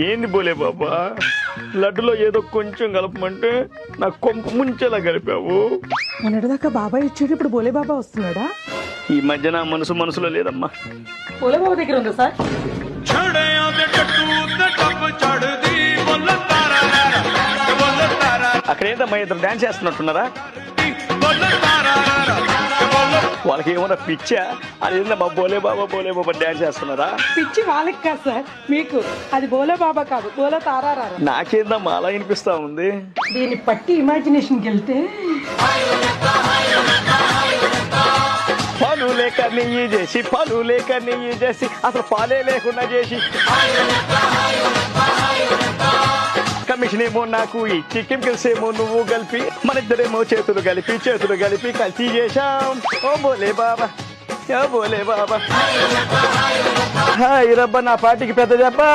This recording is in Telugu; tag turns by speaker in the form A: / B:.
A: ఏంది బోలే బాబా, లడ్డులో ఏదో కొంచెం కలపమంటే నాకు కొంప ముంచేలా కలిపావు.
B: మొన్నటిదాకా బాబాయ్ ఇచ్చాడు, ఇప్పుడు బోలే బాబా వస్తున్నాడా?
A: ఈ మధ్య నా మనసులో లేదమ్మా.
B: బోలే బాబా దగ్గర ఉందా సార్?
A: అక్కడ ఏంటమ్మా ఇద్దరు డాన్స్ చేస్తున్నట్టున్నారా? వాళ్ళకి ఏమన్నా పిచ్చా? అది ఏందమ్మా బోలే బాబా డాన్స్ చేస్తున్నారా?
B: పిచ్చి వాళ్ళకి కాదు సార్, మీకు. అది బోలే బాబా కాదు, బోలే తారారా.
A: నాకేందమ్మా అలా వినిపిస్తా ఉంది?
B: దీన్ని పట్టి ఇమాజినేషన్కి వెళ్తే
A: పాలు లేక నెయ్యి చేసి అసలు పాలే లేకుండా చేసి కమిషన్ ఏమో నాకు ఇచ్చి కెమికల్స్ ఏమో నువ్వు కలిపి మన ఇద్దరేమో చేతులు కలిపి కలిసి చేశాం. ఓ బోలే బాబా, హాయ్ రబ్బా, నా పార్టీకి పెద్ద చెప్పా.